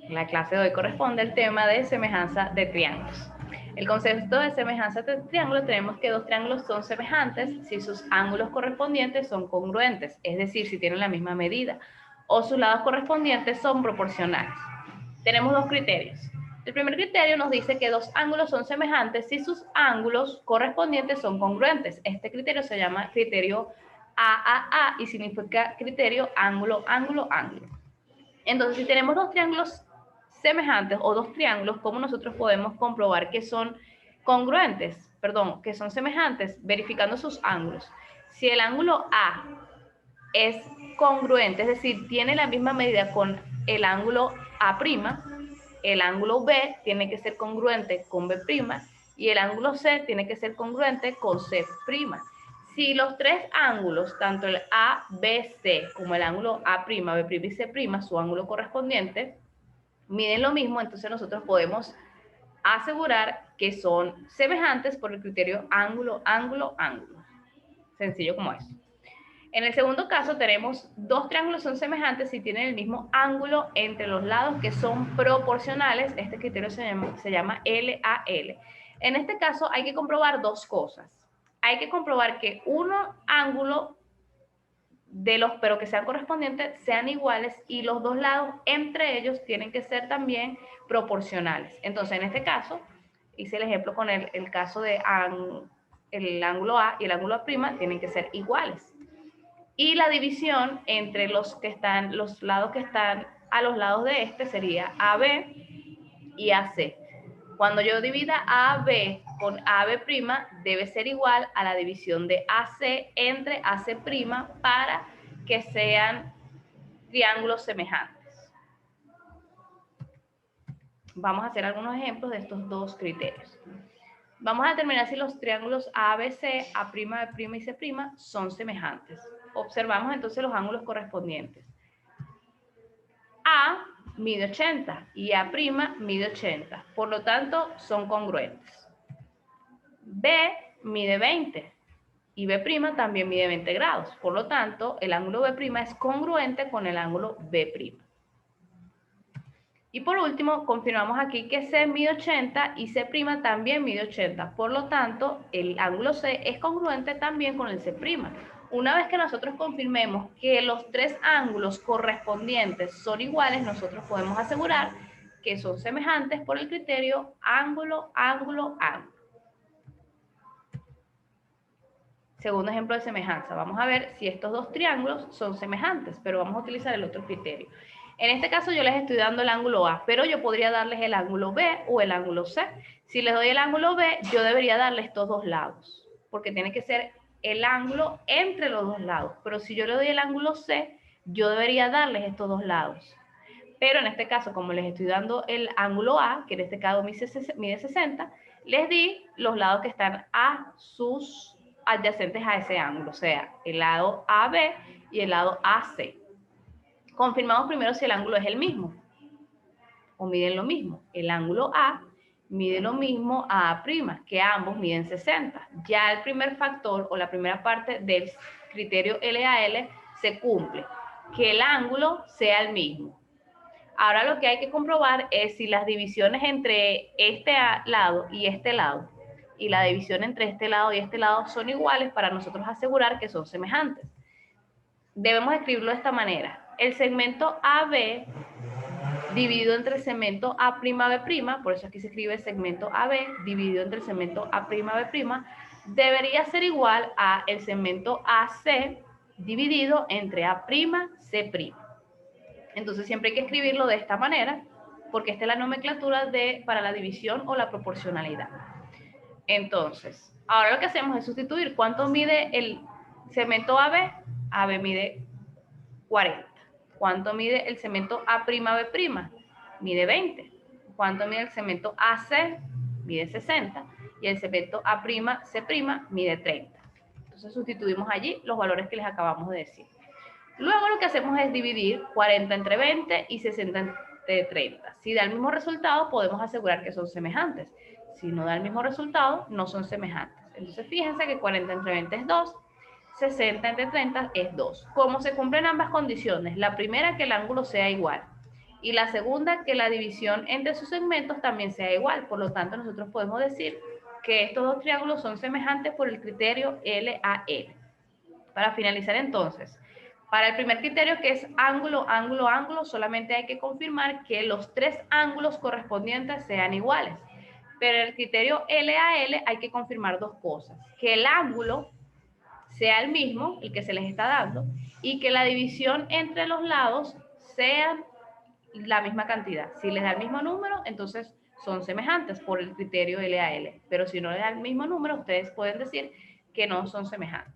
La clase de hoy corresponde al tema de semejanza de triángulos. El concepto de semejanza de triángulo tenemos que dos triángulos son semejantes si sus ángulos correspondientes son congruentes, es decir, si tienen la misma medida, o sus lados correspondientes son proporcionales. Tenemos dos criterios. El primer criterio nos dice que dos ángulos son semejantes si sus ángulos correspondientes son congruentes. Este criterio se llama criterio AAA y significa criterio ángulo, ángulo, ángulo. Entonces, si tenemos dos triángulos semejantes o dos triángulos, ¿cómo nosotros podemos comprobar que son congruentes? Perdón, que son semejantes, verificando sus ángulos. Si el ángulo A es congruente, es decir, tiene la misma medida con el ángulo A', el ángulo B tiene que ser congruente con B' y el ángulo C tiene que ser congruente con C'. Si los tres ángulos, tanto el ABC como el ángulo A', B' y C', su ángulo correspondiente, miden lo mismo, entonces nosotros podemos asegurar que son semejantes por el criterio ángulo, ángulo, ángulo. Sencillo como eso. En el segundo caso tenemos dos triángulos son semejantes si tienen el mismo ángulo entre los lados que son proporcionales. Este criterio se llama LAL. En este caso hay que comprobar dos cosas. Hay que comprobar que uno ángulo de los, pero que sean correspondientes, sean iguales y los dos lados entre ellos tienen que ser también proporcionales. Entonces, en este caso, hice el ejemplo con el caso de el ángulo A y el ángulo A' tienen que ser iguales. Y la división entre los lados que están a los lados de este sería AB y AC. Cuando yo divida AB con AB', debe ser igual a la división de AC entre AC' para que sean triángulos semejantes. Vamos a hacer algunos ejemplos de estos dos criterios. Vamos a determinar si los triángulos ABC, A', B' y C' son semejantes. Observamos entonces los ángulos correspondientes. A mide 80 y A' mide 80, por lo tanto son congruentes. B mide 20 y B' también mide 20 grados, por lo tanto el ángulo B' es congruente con el ángulo B'. Y por último, confirmamos aquí que C mide 80 y C' también mide 80. Por lo tanto, el ángulo C es congruente también con el C'. Una vez que nosotros confirmemos que los tres ángulos correspondientes son iguales, nosotros podemos asegurar que son semejantes por el criterio ángulo, ángulo, ángulo. Segundo ejemplo de semejanza. Vamos a ver si estos dos triángulos son semejantes, pero vamos a utilizar el otro criterio. En este caso yo les estoy dando el ángulo A, pero yo podría darles el ángulo B o el ángulo C. Si les doy el ángulo B, yo debería darles estos dos lados, porque tiene que ser el ángulo entre los dos lados. Pero si yo le doy el ángulo C, yo debería darles estos dos lados. Pero en este caso, como les estoy dando el ángulo A, que en este caso mide 60, les di los lados que están a sus adyacentes a ese ángulo, o sea, el lado AB y el lado AC. Confirmamos primero si el ángulo es el mismo o miden lo mismo. El ángulo A mide lo mismo a A', que ambos miden 60. Ya el primer factor o la primera parte del criterio LAL se cumple, que el ángulo sea el mismo. Ahora lo que hay que comprobar es si las divisiones entre este lado y la división entre este lado y este lado son iguales para nosotros asegurar que son semejantes. Debemos escribirlo de esta manera. El segmento AB dividido entre el segmento A'B', por eso aquí se escribe segmento AB dividido entre el segmento A'B', debería ser igual a el segmento AC dividido entre A'C'. Entonces siempre hay que escribirlo de esta manera, porque esta es la nomenclatura para la división o la proporcionalidad. Entonces, ahora lo que hacemos es sustituir. ¿Cuánto mide el segmento AB? AB mide 40. ¿Cuánto mide el segmento A'B'? Mide 20. ¿Cuánto mide el segmento AC? Mide 60. Y el segmento A'C' mide 30. Entonces sustituimos allí los valores que les acabamos de decir. Luego lo que hacemos es dividir 40 entre 20 y 60 entre 30. Si da el mismo resultado, podemos asegurar que son semejantes. Si no da el mismo resultado, no son semejantes. Entonces fíjense que 40 entre 20 es 2, 60 entre 30 es 2. ¿Cómo se cumplen ambas condiciones? La primera, que el ángulo sea igual. Y la segunda, que la división entre sus segmentos también sea igual. Por lo tanto, nosotros podemos decir que estos dos triángulos son semejantes por el criterio LAL. Para finalizar entonces, para el primer criterio, que es ángulo, ángulo, ángulo, solamente hay que confirmar que los tres ángulos correspondientes sean iguales. Pero en el criterio LAL hay que confirmar dos cosas: que el ángulo sea el mismo, el que se les está dando, y que la división entre los lados sea la misma cantidad. Si les da el mismo número, entonces son semejantes por el criterio LAL. Pero si no les da el mismo número, ustedes pueden decir que no son semejantes.